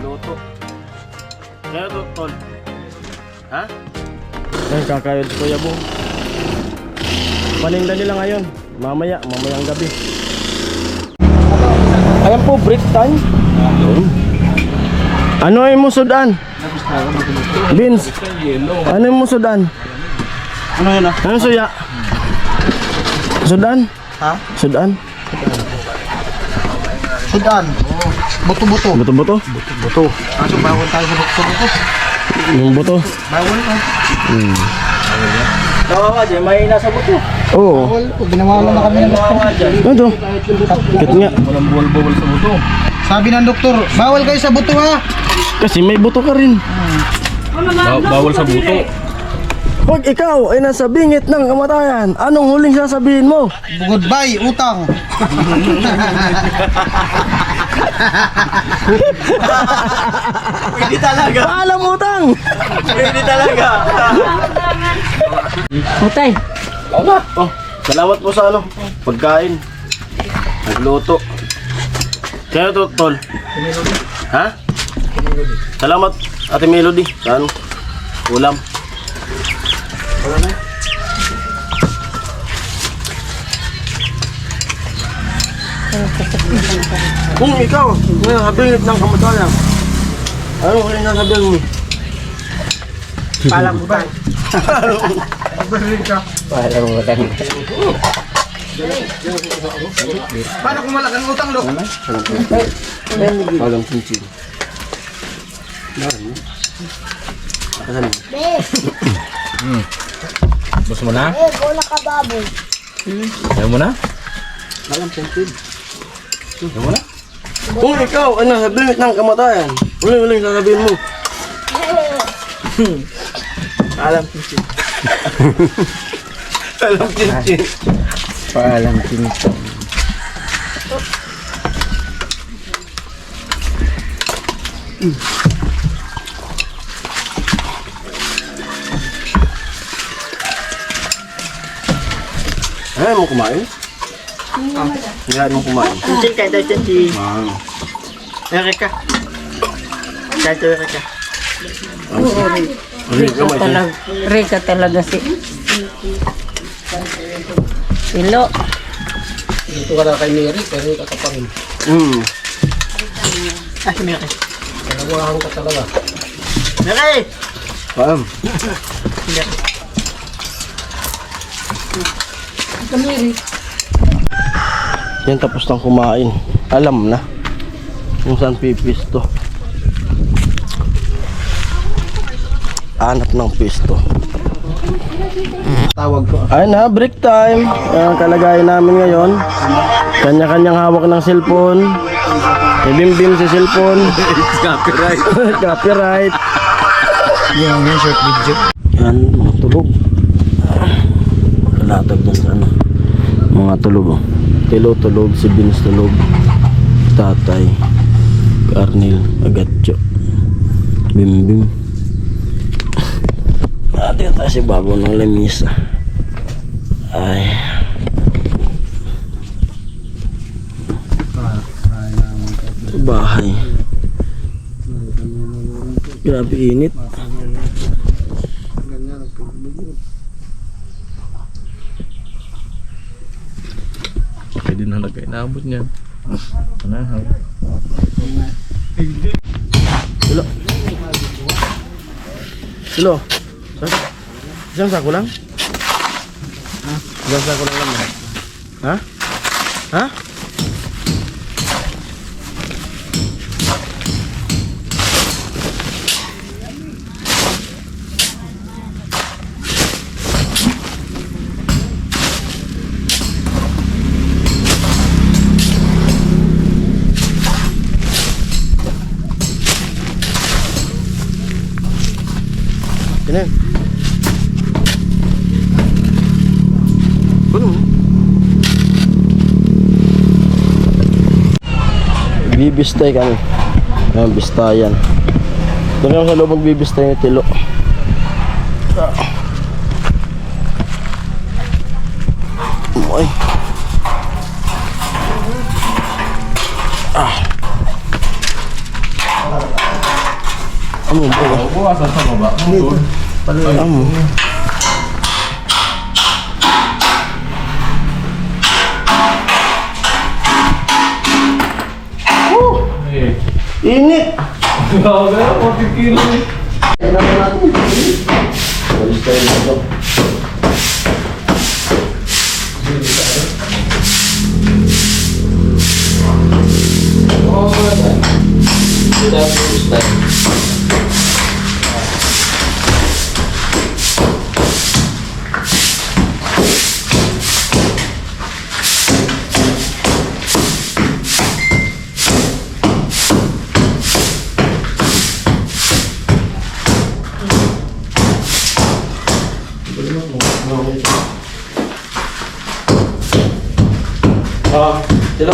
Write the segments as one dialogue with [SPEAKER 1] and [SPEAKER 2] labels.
[SPEAKER 1] Nagluto. Kaya to, tol. Ha?
[SPEAKER 2] Ay, kakayod si Kuya Bong. Paninda nila ngayon. Mamayang gabi. Ayan po, break time. Ano yung musudan? Beans. Ano yung musudan?
[SPEAKER 1] Ano yun ah?
[SPEAKER 2] Anong suya? Sudan?
[SPEAKER 3] Ha?
[SPEAKER 2] Sudan?
[SPEAKER 3] Sudan. Buto-buto.
[SPEAKER 2] Buto-buto?
[SPEAKER 3] Buto. Kaso bawal tayo sa buto-buto.
[SPEAKER 2] Yung buto?
[SPEAKER 3] Bawal ka.
[SPEAKER 1] Kawawa dyan, may nasa buto.
[SPEAKER 2] Oo.
[SPEAKER 3] Bawal. Ginawa na kami ng doktor.
[SPEAKER 2] Ano to? Kit nga.
[SPEAKER 1] Walang buwal-buwal sa buto.
[SPEAKER 3] Sabi ng doktor, bawal kayo sa buto ha.
[SPEAKER 2] Kasi may buto ka rin.
[SPEAKER 1] Bawal sa buto.
[SPEAKER 2] Pag ikaw ay nasa bingit ng kamatayan, anong huling sasabihin mo?
[SPEAKER 3] Goodbye, utang.
[SPEAKER 1] Pwede talaga.
[SPEAKER 2] Paalam utang!
[SPEAKER 1] Pwede talaga.
[SPEAKER 4] Utay.
[SPEAKER 2] Oh, salamat po sa ano, pagkain. Nagluto. Kaya to, tol. Ha? Salamat, Ate Melody. Sa ano? Ulam. Kung ikaw, ngayon habilit ng kamatayan, ano huling nasabihin mo?
[SPEAKER 3] Palang utang. Paano kung malaking utang, Dok?
[SPEAKER 2] Alam cincin.
[SPEAKER 1] Bus mo na?
[SPEAKER 4] Bola ka baboy.
[SPEAKER 1] Ayaw mo na?
[SPEAKER 2] Kung ikaw ay nasa bingit ng kamatayan, huling sasabihin mo.
[SPEAKER 3] Alam cincin.
[SPEAKER 2] Alam cincin.
[SPEAKER 3] Paalam cincin.
[SPEAKER 2] Ayaw mo kumain? Ayaw mo kumain.
[SPEAKER 3] Cincin kayo tayo cincin. Erika. Kayo tayo Erika.
[SPEAKER 4] Rika talaga si Silo.
[SPEAKER 3] Dito ka na kay Mary, pero ka pa rin. Ah, si Mary. Kalawahan ka talaga. Mary!
[SPEAKER 2] Paam. Yan tapos nang kumain. Alam na kung saan pipisto. Hanap ng pisto.
[SPEAKER 3] Tawag ko.
[SPEAKER 2] Ayun na, break time. Ang kalagayan namin ngayon. Kanya-kanyang hawak ng cellphone. Bim-bim sa cellphone.
[SPEAKER 1] Copyright.
[SPEAKER 2] Copyright.
[SPEAKER 3] Yung short video.
[SPEAKER 2] Yan, mga tulog. Kalatag dyan sa ano. Mga tulog. Oh. Tilo tulog, si Vince tulog. Tatay. Arnel, Agatcho. Bim-bim. Ate tayo si Babo ng lamisa. Ay. Sa bahay. Grabe init.
[SPEAKER 1] Pwede na lagay. Naabot niya. Panahaw.
[SPEAKER 2] Silo. Silo. Isang sako lang? Ha? Isang sako lang lang. Ha? Ha? Yan. Puno. Bibistay kami. Ayan, bistayan. Doon kami sa loob magbibistay ng tilo. Uy. Amo ba?
[SPEAKER 1] Bukasan sa baba.
[SPEAKER 3] Dito.
[SPEAKER 2] Amo. Init!
[SPEAKER 1] Grabe, 40 kilo eh.
[SPEAKER 2] Kailan natin? Walis tayo dito. Sila.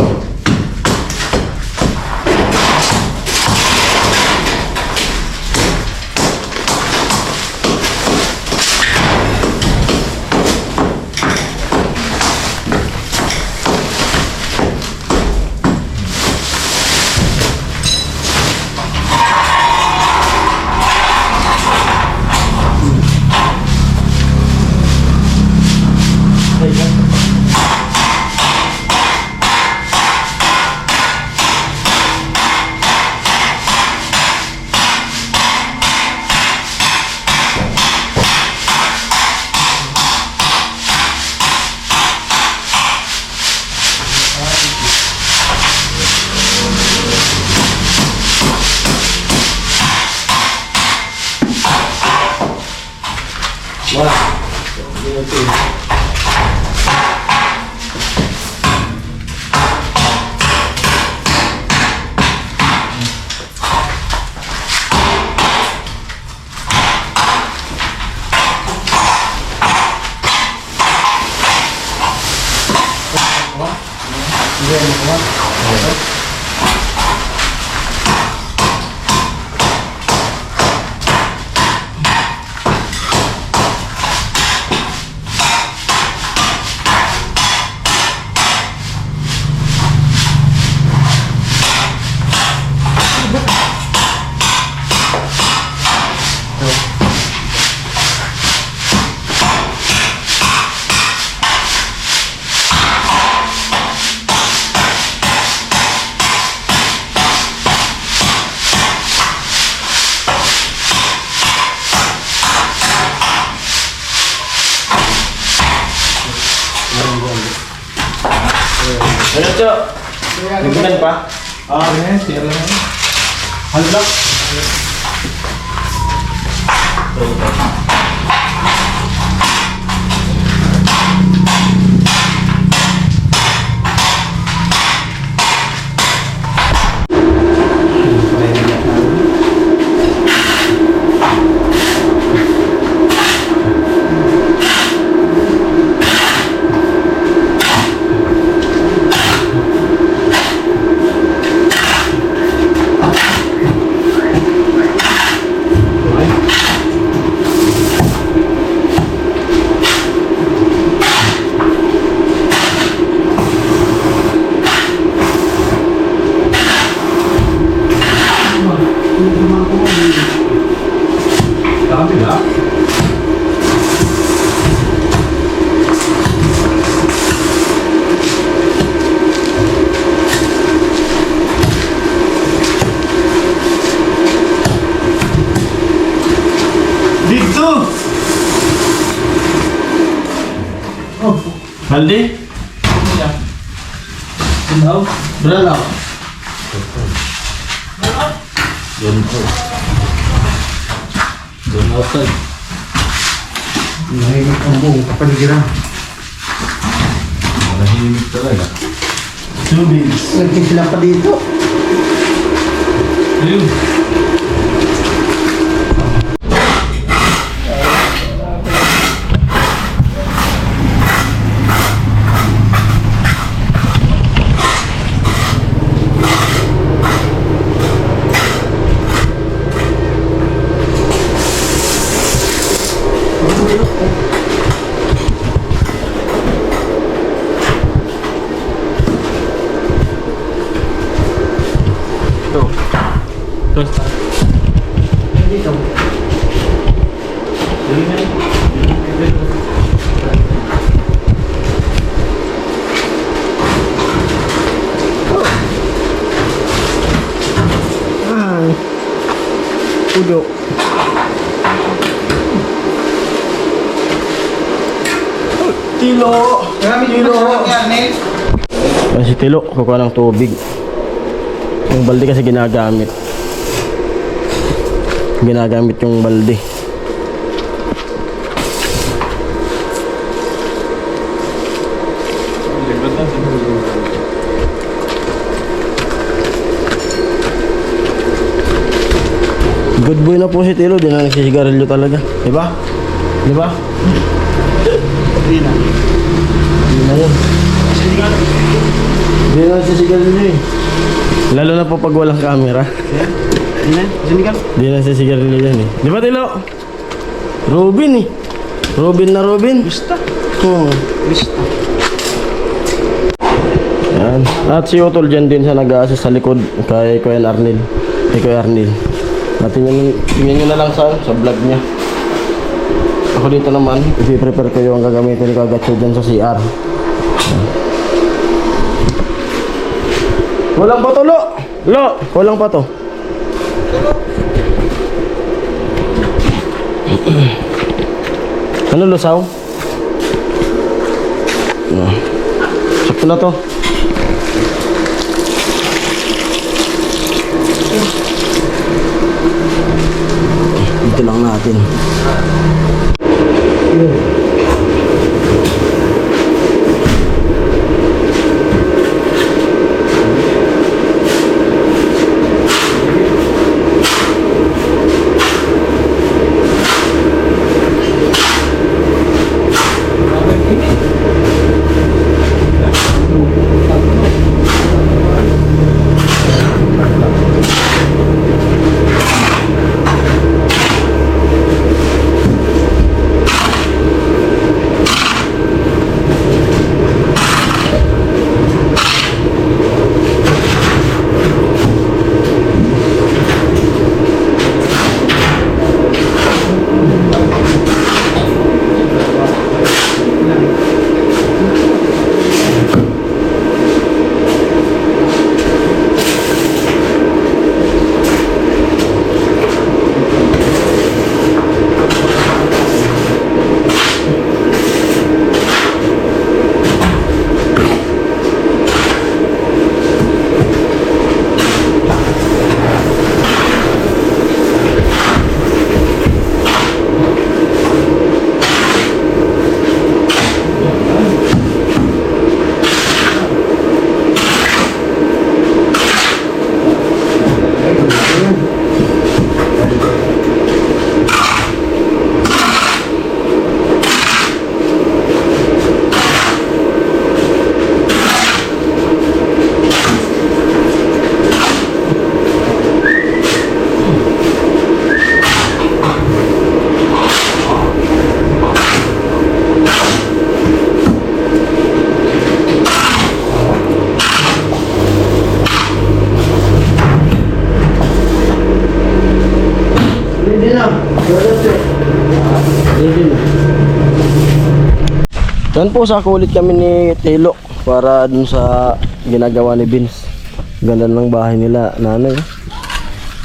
[SPEAKER 2] Ano, Cok? Libutan pa?
[SPEAKER 1] Siya lang.
[SPEAKER 3] Halbak.
[SPEAKER 1] Kabila.
[SPEAKER 3] Dito! Oh, Haldi?
[SPEAKER 1] Tunaw.
[SPEAKER 3] Brala.
[SPEAKER 1] Doon outside.
[SPEAKER 3] Nahimik ang buong kapaligiran.
[SPEAKER 1] Nahimik talaga.
[SPEAKER 3] Tubig. Nagkisila pa dito.
[SPEAKER 1] Ayun. Terus
[SPEAKER 3] dito. Ay. Udo. Tilo. Tilo.
[SPEAKER 2] Yan si Tilo, kukuha ng tubig. Yung balde kasi ginagamit. Ginagamit yung balde. Good boy na po si Tilo, di na nagsisigarilyo talaga. Diba? Diba?
[SPEAKER 3] Hindi na.
[SPEAKER 2] Hindi na yun. Hindi na nagsisigarilyo eh. Lalo na po pag walang camera.
[SPEAKER 3] Hindi na. Sinigang.
[SPEAKER 2] Hindi na nagsisigarilyo yan eh. Di ba Tilo? Robin eh. Robin na Robin.
[SPEAKER 3] Bista.
[SPEAKER 2] Bista. Yan. At si Utol dyan din sa nag-a-assist sa likod kay Kuya Arnil. Kay Kuya Arnil. Tingnan nyo na lang sa vlog niya. Ako dito naman, i-prepare ko yung gagamitin ni Kagatsu dyan sa CR. Walang pa to, Lo! Lo! Walang pa to. Ano, lusaw? Sakto na to. Dito lang natin. Yan po, sako ulit kami ni Tilo para dun sa ginagawa ni Vince. Ganda ng bahay nila, nanay.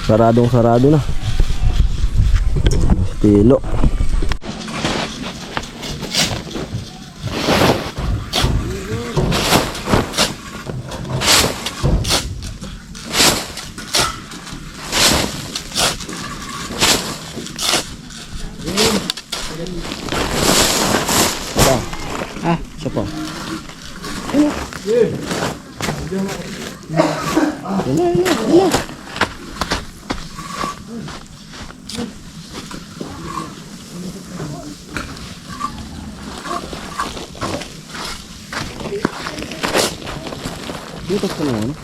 [SPEAKER 2] Saradong sarado na. Tilo. Siya po. Dito ka naman.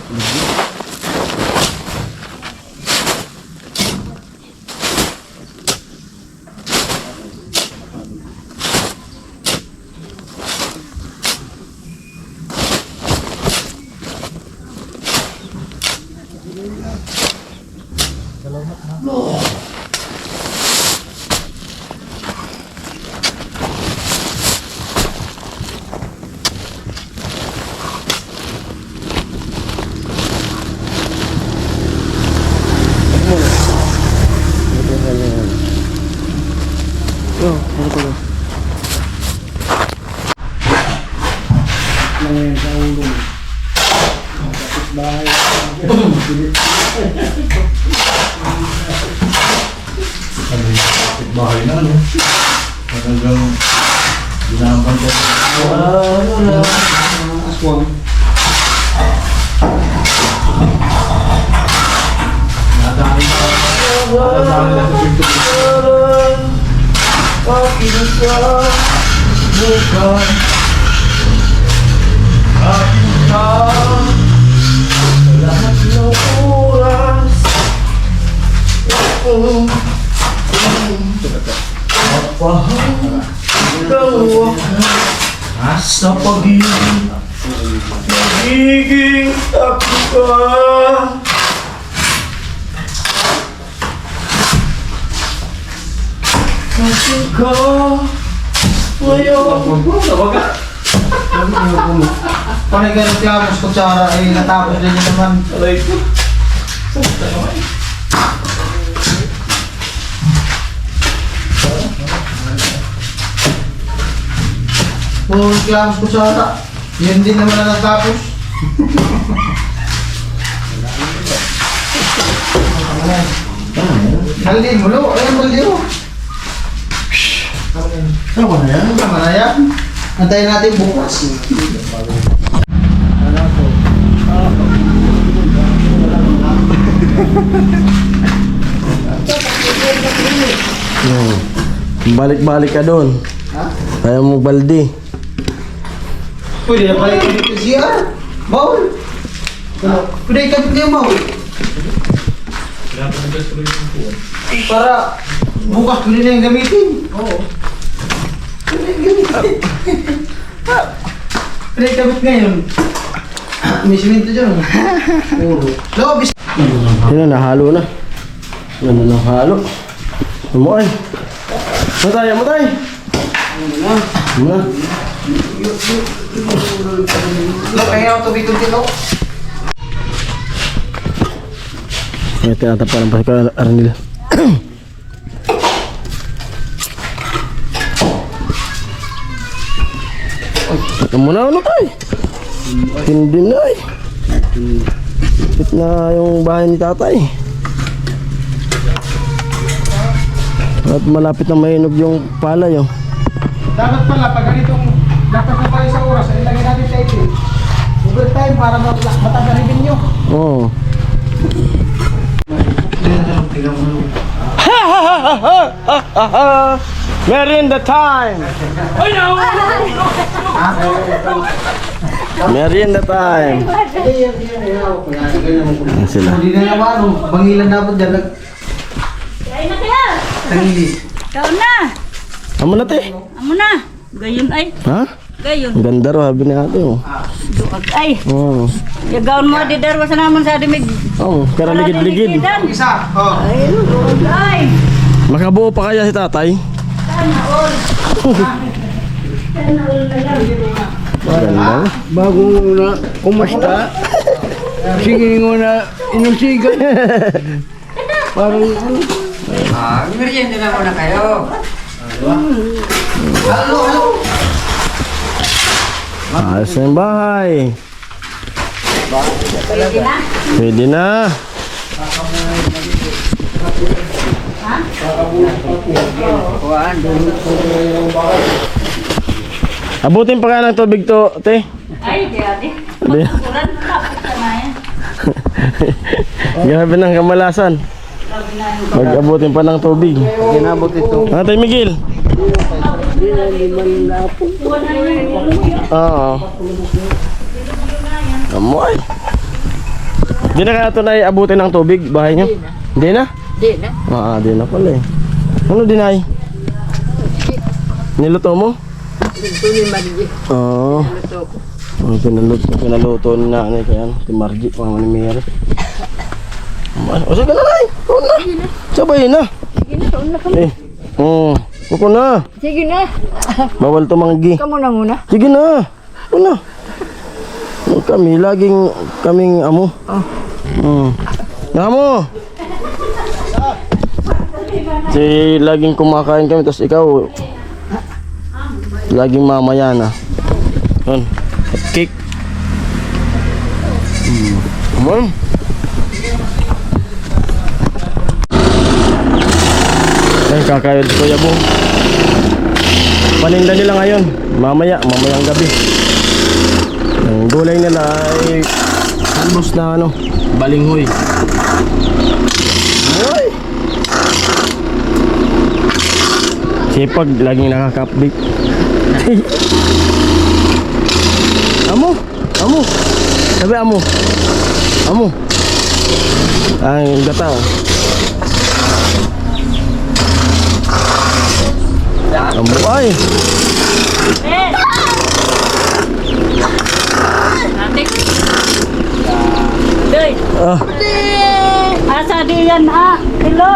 [SPEAKER 1] Bahay na, no? Talagang ginampan ko.
[SPEAKER 3] Aswang.
[SPEAKER 1] Nadaan lang sa pinto.
[SPEAKER 2] Aking bukan aking ka lahat ng oras mapahanggang wakas sa pag-ibig magiging ako ka. Aking ka ngayon.
[SPEAKER 3] Panay ganun siya, mas kutsara ay natapos din yun naman.
[SPEAKER 1] Aray ko.
[SPEAKER 3] Puro siya, mas kutsara. Yun din naman na natapos. Haldi mo lo, ayan haldi mo.
[SPEAKER 2] Tama na yan.
[SPEAKER 3] Tama na yan. Antayin natin bukas.
[SPEAKER 2] Balik-balik ka doon.
[SPEAKER 3] Ha?
[SPEAKER 2] Ayaw mo baldi.
[SPEAKER 3] Pwede na pala ikabit yung CR. Bawal. Pwede ikabit niya bawal. Para bukas pwede na yung gamitin. Oo. Pwede yung gamitin. Pwede ikabit ngayon. May simento dyan. Oo. Lobis.
[SPEAKER 2] Yun na, nahalo na. Yan na halo. Umuay. Matay, matay. Ano na?
[SPEAKER 3] Kaya ako tubig-tubig ako.
[SPEAKER 2] May tinatapalan pa si Kuya Arnil. Ito muna ano tayo. Hindi na eh. Ito na yung bahay ni tatay. At malapit na mahinog yung palay oh.
[SPEAKER 3] Dapat pala pag ganitong dapat na tayo sa oras, ay ilagay natin sa ito. Overtime para mataas na revenue.
[SPEAKER 2] Oo. Merinda time! Merinda time! Ayan sila.
[SPEAKER 3] Hindi na naman, bangilan dapat dyan.
[SPEAKER 4] Kain na kaya.
[SPEAKER 3] Tangili.
[SPEAKER 4] Ikaw na.
[SPEAKER 2] Amo na te.
[SPEAKER 4] Amo na. Gayon ay.
[SPEAKER 2] Ha?
[SPEAKER 4] Gayon.
[SPEAKER 2] Ang ganda ro habi ni ate oh.
[SPEAKER 4] Duag ay.
[SPEAKER 2] Oo.
[SPEAKER 4] Yagaon mo di darwa sa naman sa adimig.
[SPEAKER 2] Oh, karaligid-ligid.
[SPEAKER 3] Isa. Oh.
[SPEAKER 4] Ay, duag ay.
[SPEAKER 2] Makabuo pa kaya si tatay?
[SPEAKER 4] Sana all. Sana all na lang.
[SPEAKER 2] Ganda.
[SPEAKER 5] Bago na kumusta? Sige nga na inusigan. Parang
[SPEAKER 3] Merienda na muna kayo. Halo, halo.
[SPEAKER 2] Ayos na yung bahay.
[SPEAKER 4] Pwede na.
[SPEAKER 2] Pwede na. Abutin pa ka ng tubig to, te.
[SPEAKER 4] Ay, di ate.
[SPEAKER 2] Di.
[SPEAKER 4] Pagkukuran, tapos ka na yan.
[SPEAKER 2] Grabe ng kamalasan. Mag-abutin pa ng tubig.
[SPEAKER 3] Ginabot ito.
[SPEAKER 2] Tatay Miguel. Oo. Amoy. Di na kaya ito na abutin ng tubig, bahay nyo? Hindi na?
[SPEAKER 4] Di na.
[SPEAKER 2] Di na pala eh. Ano dinay? Niluto mo?
[SPEAKER 4] Ito ni Margie.
[SPEAKER 2] Oo.
[SPEAKER 4] Ito ko.
[SPEAKER 2] Pinaluto ni nanay kaya si Margie, mama ni Mary. O sige na nay, kuko na. Sabay na.
[SPEAKER 4] Sige na, kaun na kami.
[SPEAKER 2] Kuko na.
[SPEAKER 4] Sige na.
[SPEAKER 2] Bawal tumanggi.
[SPEAKER 4] Kamu na muna.
[SPEAKER 2] Sige na. Kuko na. Kami, laging kaming amo. Amo! Si laging kumakain kami, tapos ikaw laging mamaya na. Yun. Cake. Ay, kakayod si Kuya Bong. Paninda nila ngayon. Mamayang gabi. Ang gulay nila ay halbos na balinghoy. Uy! Sipag, laging nakaka-update. Amo! Sabi amo! Ang gata oh. Amo ay!
[SPEAKER 4] Nandik. Doy.
[SPEAKER 2] Ah.
[SPEAKER 4] Asa diyan ha? Hello.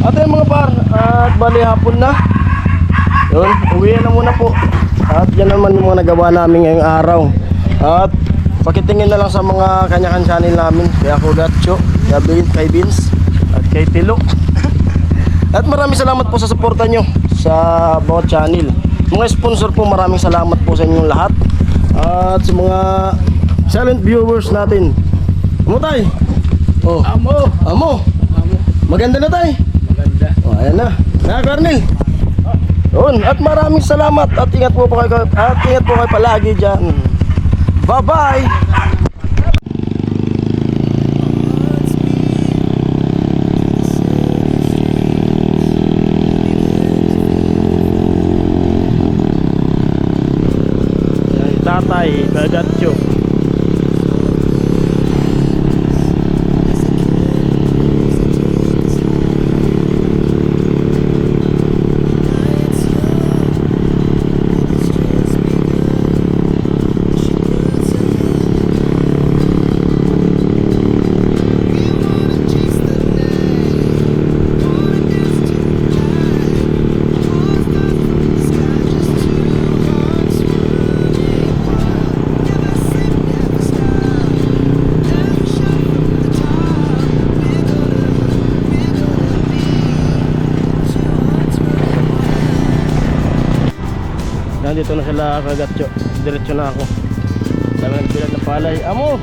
[SPEAKER 2] At ayun mga par, at bali hapon na. Yun, uwi na muna po. At yan naman yung mga nagawa namin ngayong araw. At pakitingin na lang sa mga kanya-kanya channel namin. Kaya Kugatcho, kay Vince, at kay Tilo. At maraming salamat po sa suporta nyo sa bawat channel. Mga sponsor po, maraming salamat po sa inyong lahat. At sa mga silent viewers natin. Amo tay? Oh. Amo. Maganda na tay? Maganda. Oh, ayan na. Karnel. Yun. At maraming salamat. At ingat po kayo palagi dyan. Bye-bye. Tatay, Kugatcho. Nandito na sila Kugatcho. Diretso na ako. Dami nagbilag ng palay. Amo!